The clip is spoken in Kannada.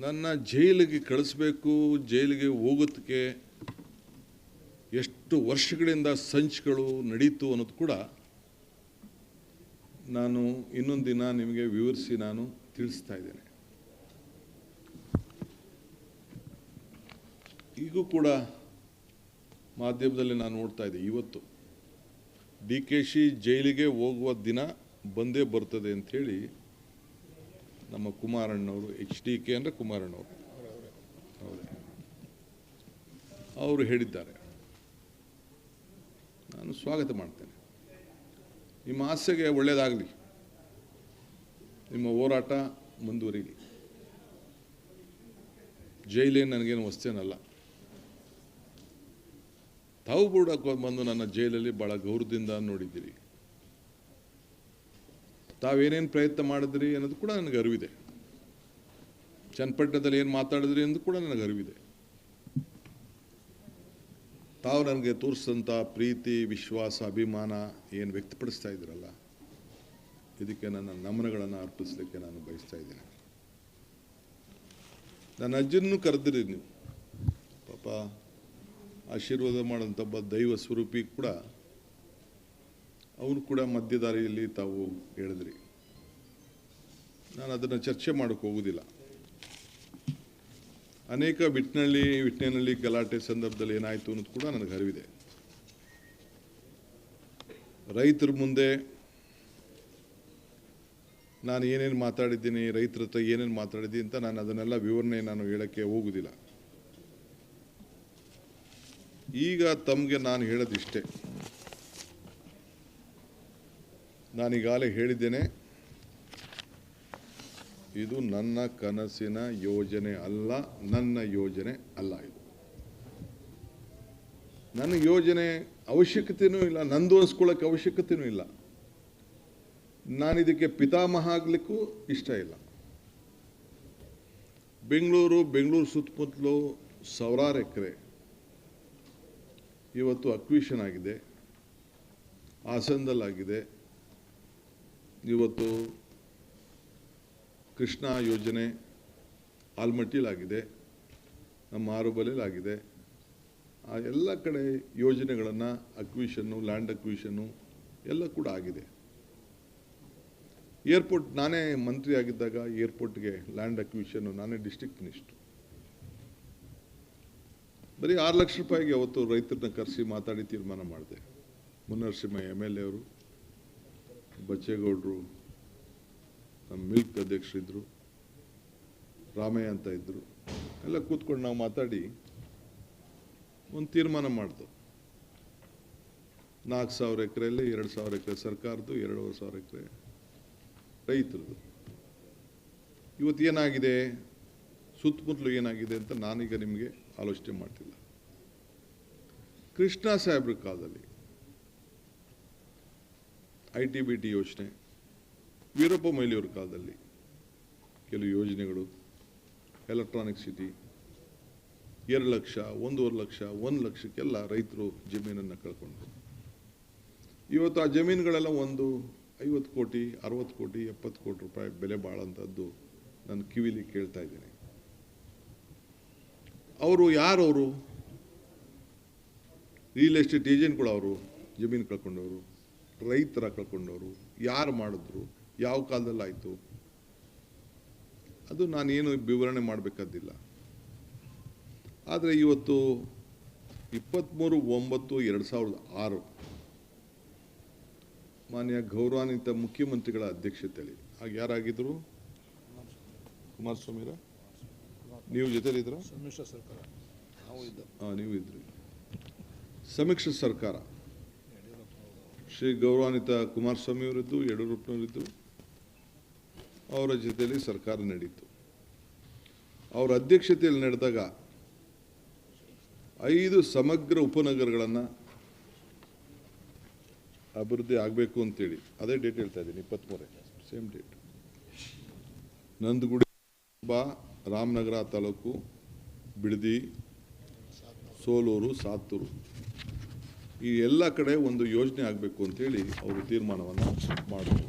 ನನ್ನ ಜೈಲಿಗೆ ಕಳಿಸ್ಬೇಕು, ಜೈಲಿಗೆ ಹೋಗೋದಕ್ಕೆ ಎಷ್ಟು ವರ್ಷಗಳಿಂದ ಸಂಚುಗಳು ನಡೀತು ಅನ್ನೋದು ಕೂಡ ನಾನು ಇನ್ನೊಂದು ದಿನ ನಿಮಗೆ ವಿವರಿಸಿ ನಾನು ತಿಳಿಸ್ತಾ ಇದ್ದೇನೆ. ಈಗೂ ಕೂಡ ಮಾಧ್ಯಮದಲ್ಲಿ ನಾನು ನೋಡ್ತಾ ಇದ್ದೆ, ಇವತ್ತು DKC ಜೈಲಿಗೆ ಹೋಗುವ ದಿನ ಬಂದೇ ಬರ್ತದೆ ಅಂಥೇಳಿ ನಮ್ಮ ಕುಮಾರಣ್ಣವರು, HDK ಅಂದರೆ ಕುಮಾರಣ್ಣವರು ಅವರು ಹೇಳಿದ್ದಾರೆ. ನಾನು ಸ್ವಾಗತ ಮಾಡ್ತೇನೆ. ನಿಮ್ಮ ಆಸೆಗೆ ಒಳ್ಳೆಯದಾಗಲಿ, ನಿಮ್ಮ ಹೋರಾಟ ಮುಂದುವರಿಲಿ. ಜೈಲೇನು ನನಗೇನು ವಸ್ತೇನಲ್ಲ. ತಾವು ಕೂಡ ಬಂದು ನನ್ನ ಜೈಲಲ್ಲಿ ಭಾಳ ಗೌರವದಿಂದ ನೋಡಿದ್ದೀರಿ. ತಾವೇನೇನು ಪ್ರಯತ್ನ ಮಾಡಿದ್ರಿ ಅನ್ನೋದು ಕೂಡ ನನಗೆ ಅರಿವಿದೆ. ಚನ್ನಪಟ್ಟಣದಲ್ಲಿ ಏನು ಮಾತಾಡಿದ್ರಿ ಅನ್ನೋದು ಕೂಡ ನನಗೆ ಅರಿವಿದೆ. ತಾವು ನನಗೆ ತೋರಿಸಿದಂಥ ಪ್ರೀತಿ, ವಿಶ್ವಾಸ, ಅಭಿಮಾನ ಏನು ವ್ಯಕ್ತಪಡಿಸ್ತಾ ಇದ್ದೀರಲ್ಲ, ಇದಕ್ಕೆ ನನ್ನ ನಮನಗಳನ್ನು ಅರ್ಪಿಸಲಿಕ್ಕೆ ನಾನು ಬಯಸ್ತಾ ಇದ್ದೇನೆ. ನನ್ನ ಅಜ್ಜನೂ ಕರೆದಿರಿ ನೀವು, ಪಾಪ ಆಶೀರ್ವಾದ ಮಾಡೋಂಥ ಒಬ್ಬ ದೈವ ಸ್ವರೂಪಿ ಕೂಡ, ಅವನು ಕೂಡ ಮಧ್ಯದಾರಿಯಲ್ಲಿ ತಾವು ಹೇಳಿದ್ರಿ. ನಾನು ಅದನ್ನು ಚರ್ಚೆ ಮಾಡೋಕ್ಕೆ ಹೋಗೋದಿಲ್ಲ. ಅನೇಕ ವಿಟ್ನೆನಲ್ಲಿ ಗಲಾಟೆ ಸಂದರ್ಭದಲ್ಲಿ ಏನಾಯಿತು ಅನ್ನೋದು ಕೂಡ ನನಗೆ ಅರಿವಿದೆ. ರೈತರ ಮುಂದೆ ನಾನು ಏನೇನು ಮಾತಾಡಿದ್ದೀನಿ, ರೈತರ ಹತ್ರ ಏನೇನು ಮಾತಾಡಿದ್ದೀನಿ ಅಂತ ನಾನು ಅದನ್ನೆಲ್ಲ ವಿವರಣೆ ನಾನು ಹೇಳೋಕ್ಕೆ ಹೋಗೋದಿಲ್ಲ. ಈಗ ತಮಗೆ ನಾನು ಹೇಳೋದಿಷ್ಟೇ. ನಾನೀಗಾಗಲೇ ಹೇಳಿದ್ದೇನೆ, ಇದು ನನ್ನ ಕನಸಿನ ಯೋಜನೆ ಅಲ್ಲ, ನನ್ನ ಯೋಜನೆ ಅಲ್ಲ. ಇದು ನನ್ನ ಯೋಜನೆ ಅವಶ್ಯಕತೆಯೂ ಇಲ್ಲ, ನಂದು ಅನ್ಸ್ಕೊಳ್ಳೋಕ್ಕೆ ಅವಶ್ಯಕತೆಯೂ ಇಲ್ಲ. ನಾನಿದಕ್ಕೆ ಪಿತಾಮಹ ಆಗಲಿಕ್ಕೂ ಇಷ್ಟ ಇಲ್ಲ. ಬೆಂಗಳೂರು ಸುತ್ತಮುತ್ತಲು ಸಾವಿರಾರು ಎಕರೆ ಇವತ್ತು ಅಕ್ವಿಷನ್ ಆಗಿದೆ. ಹಾಸನದಲ್ಲಾಗಿದೆ, ಇವತ್ತು ಕೃಷ್ಣಾ ಯೋಜನೆ ಆಲ್ಮಟ್ಟಿಲಾಗಿದೆ, ನಮ್ಮ ಆರುಬಲೆಲಾಗಿದೆ. ಆ ಎಲ್ಲ ಕಡೆ ಯೋಜನೆಗಳನ್ನು ಅಕ್ವಿಷನ್ನು, ಲ್ಯಾಂಡ್ ಅಕ್ವಿಷನ್ನು ಎಲ್ಲ ಕೂಡ ಆಗಿದೆ. ಏರ್ಪೋರ್ಟ್, ನಾನೇ ಮಂತ್ರಿ ಆಗಿದ್ದಾಗ ಏರ್ಪೋರ್ಟ್ಗೆ ಲ್ಯಾಂಡ್ ಅಕ್ವಿಷನ್ನು ನಾನೇ ಡಿಸ್ಟ್ರಿಕ್ಟ್ ಮಿನಿಸ್ಟ್ರು. ಬರೀ 6 ಲಕ್ಷ ರೂಪಾಯಿಗೆ ಅವತ್ತು ರೈತರನ್ನ ಕರೆಸಿ ಮಾತಾಡಿ ತೀರ್ಮಾನ ಮಾಡಿದೆ. ಮುನ್ನರಸಿಂಹ MLA ಅವರು, ಬಚ್ಚೇಗೌಡರು, ನಮ್ಮ ಮಿಲ್ಕ್ ಅಧ್ಯಕ್ಷರಿದ್ದರು, ರಾಮಯ್ಯ ಅಂತ ಇದ್ದರು, ಎಲ್ಲ ಕೂತ್ಕೊಂಡು ನಾವು ಮಾತಾಡಿ ಒಂದು ತೀರ್ಮಾನ ಮಾಡ್ದು. 4,000 ಎಕರೆಯಲ್ಲಿ 2,000 ಎಕರೆ ಸರ್ಕಾರದ್ದು, 2,500 ಎಕರೆ ರೈತರದು. ಇವತ್ತು ಏನಾಗಿದೆ, ಸುತ್ತಮುತ್ತಲು ಏನಾಗಿದೆ ಅಂತ ನಾನೀಗ ನಿಮಗೆ ಆಲೋಚನೆ ಮಾಡ್ತಿಲ್ಲ. ಕೃಷ್ಣ ಸಾಹೇಬ್ರ ಕಾಲದಲ್ಲಿ ITBT ಯೋಜನೆ, ವೀರಪ್ಪ ಮೊಯ್ಲಿಯವ್ರ ಕಾಲದಲ್ಲಿ ಕೆಲವು ಯೋಜನೆಗಳು, ಎಲೆಕ್ಟ್ರಾನಿಕ್ ಸಿಟಿ, 2 ಲಕ್ಷ, 1.5 ಲಕ್ಷ, 1 ಲಕ್ಷಕ್ಕೆಲ್ಲ ರೈತರು ಜಮೀನನ್ನು ಕಳ್ಕೊಂಡ್ರು. ಇವತ್ತು ಆ ಜಮೀನುಗಳೆಲ್ಲ ಒಂದು 50 ಕೋಟಿ, 60 ಕೋಟಿ, 70 ಕೋಟಿ ರೂಪಾಯಿ ಬೆಲೆ ಬಾಳಂಥದ್ದು ನಾನು ಕಿವಿಲಿ ಕೇಳ್ತಾ ಇದ್ದೀನಿ. ಅವರು ಯಾರವರು? ರಿಯಲ್ ಎಸ್ಟೇಟ್ ಏಜೆಂಟ್ಗಳು. ಅವರು ಜಮೀನು ಕಳ್ಕೊಂಡವರು, ರೈತರ ಕಳ್ಕೊಂಡವರು, ಯಾರು ಮಾಡಿದ್ರು, ಯಾವ ಕಾಲದಲ್ಲಿ ಆಯಿತು, ಅದು ನಾನೇನು ವಿವರಣೆ ಮಾಡಬೇಕಾದಿಲ್ಲ. ಆದರೆ ಇವತ್ತು 23/9/2006 ಮಾನ್ಯ ಗೌರವಾನ್ವಿತ ಮುಖ್ಯಮಂತ್ರಿಗಳ ಅಧ್ಯಕ್ಷತೆಯಲ್ಲಿ, ಆಗ ಯಾರಾಗಿದ್ದರು? ಕುಮಾರಸ್ವಾಮಿರ, ನೀವು ಜೊತೆಲಿದ್ರ? ಸಮ್ಮಿಶ್ರ ಸರ್ಕಾರ. ನೀವು ಇದ್ರಿ. ಸಮ್ಮಿಶ್ರ ಸರ್ಕಾರ, ಶ್ರೀ ಗೌರವಾನ್ವಿತ ಕುಮಾರಸ್ವಾಮಿಯವರಿದ್ದು, ಯಡಿಯೂರಪ್ಪನವರಿದ್ದು, ಅವರ ಜೊತೆಯಲ್ಲಿ ಸರ್ಕಾರ ನಡೀತು. ಅವರ ಅಧ್ಯಕ್ಷತೆಯಲ್ಲಿ ನಡೆದಾಗ 5 ಸಮಗ್ರ ಉಪನಗರಗಳನ್ನು ಅಭಿವೃದ್ಧಿ ಆಗಬೇಕು ಅಂತೇಳಿ, ಅದೇ ಡೇಟ್ ಹೇಳ್ತಾ ಇದ್ದೀನಿ, 23 ಸೇಮ್ ಡೇಟ್. ನಂದಗುಡಿ, ರಾಮನಗರ ತಾಲೂಕು, ಬಿಡದಿ, ಸೋಲೂರು, ಸಾತ್ತೂರು, ಈ ಎಲ್ಲ ಕಡೆ ಒಂದು ಯೋಜನೆ ಆಗಬೇಕು ಅಂತೇಳಿ ಅವರು ತೀರ್ಮಾನವನ್ನು ಮಾಡಿದ್ರು.